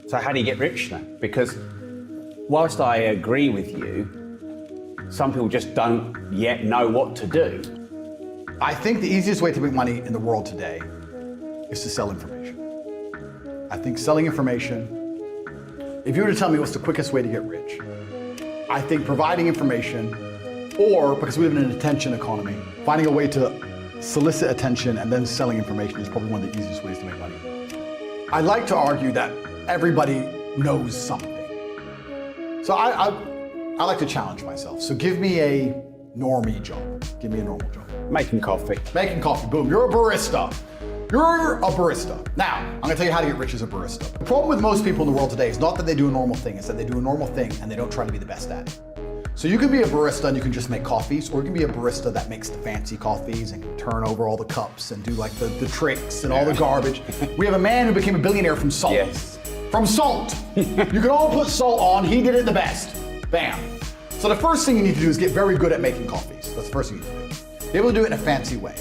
So how do you get rich then? Because whilst I agree with you, some people just don't yet know what to do. I think the easiest way to make money in the world today is to sell information. I think selling information, if you were to tell me what's the quickest way to get rich, I think providing information, or because we live in an attention economy, finding a way to solicit attention and then selling information is probably one of the easiest ways to make money. I like to argue that everybody knows something. So I like to challenge myself. So give me a normie job. Give me a normal job. Making coffee. Making coffee, boom, you're a barista. You're a barista. Now, I'm gonna tell you how to get rich as a barista. The problem with most people in the world today is not that they do a normal thing, it's that they do a normal thing and they don't try to be the best at it. So you can be a barista and you can just make coffees, or you can be a barista that makes the fancy coffees and can turn over all the cups and do like the tricks and all the garbage. We have a man who became a billionaire from salt. Yes. From salt. You can all put salt on, he did it the best. Bam. So the first thing you need to do is get very good at making coffees. That's the first thing you need to do. Be able to do it in a fancy way.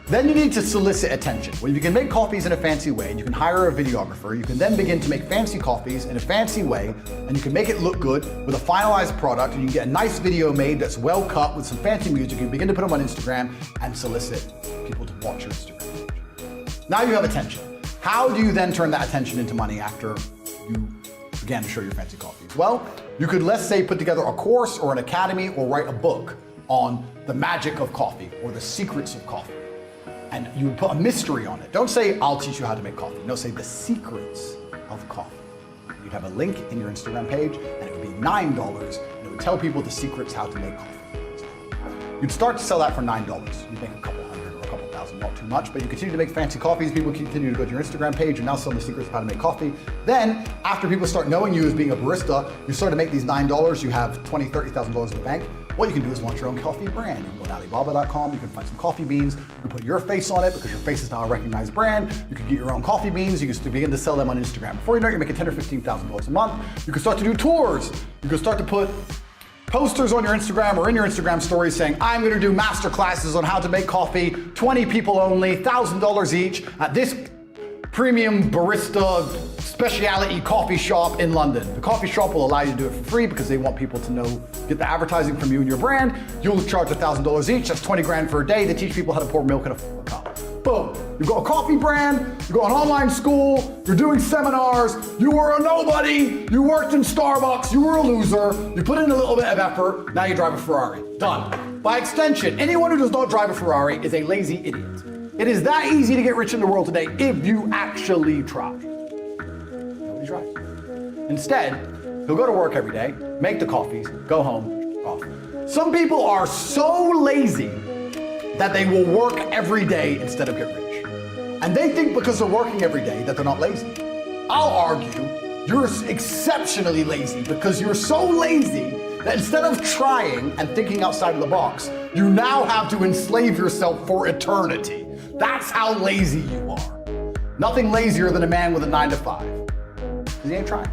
Then you need to solicit attention. When you can make coffees in a fancy way and you can hire a videographer, you can then begin to make fancy coffees in a fancy way, and you can make it look good with a finalized product, and you can get a nice video made that's well cut with some fancy music. You can begin to put them on Instagram and solicit people to watch your Instagram page. Now you have attention. How do you then turn that attention into money after you began to show your fancy coffees? Well, you could, let's say, put together a course or an academy or write a book on the magic of coffee or the secrets of coffee. And you would put a mystery on it. Don't say, I'll teach you how to make coffee. No, say the secrets of coffee. You'd have a link in your Instagram page and it would be $9 and it would tell people the secrets how to make coffee. You'd start to sell that for $9. You'd make a couple hundred or a couple thousand, not too much, but you continue to make fancy coffees, people continue to go to your Instagram page and now sell the secrets of how to make coffee. Then, after people start knowing you as being a barista, you start to make these $9, you have $20,000, $30,000 in the bank. What you can do is launch your own coffee brand. You can go to Alibaba.com, you can find some coffee beans, you can put your face on it because your face is now a recognized brand. You can get your own coffee beans, you can begin to sell them on Instagram. Before you know it, you're making $10,000 or $15,000 a month. You can start to do tours. You can start to put posters on your Instagram or in your Instagram stories saying, I'm gonna do master classes on how to make coffee, 20 people only, $1,000 each at this premium barista specialty coffee shop in London. The coffee shop will allow you to do it for free because they want people to know, get the advertising from you and your brand. You'll charge $1,000 each, that's 20 grand for a day. They teach people how to pour milk in a cup. Boom, you've got a coffee brand, you've got an online school, you're doing seminars, you were a nobody, you worked in Starbucks, you were a loser, you put in a little bit of effort, now you drive a Ferrari. Done. By extension, anyone who does not drive a Ferrari is a lazy idiot. It is that easy to get rich in the world today if you actually try. Nobody tries. Instead, he'll go to work every day, make the coffees, go home, off. Some people are so lazy that they will work every day instead of get rich. And they think because they're working every day that they're not lazy. I'll argue you're exceptionally lazy because you're so lazy that instead of trying and thinking outside of the box, you now have to enslave yourself for eternity. That's how lazy you are. Nothing lazier than a man with a 9 to 5. Because he ain't trying.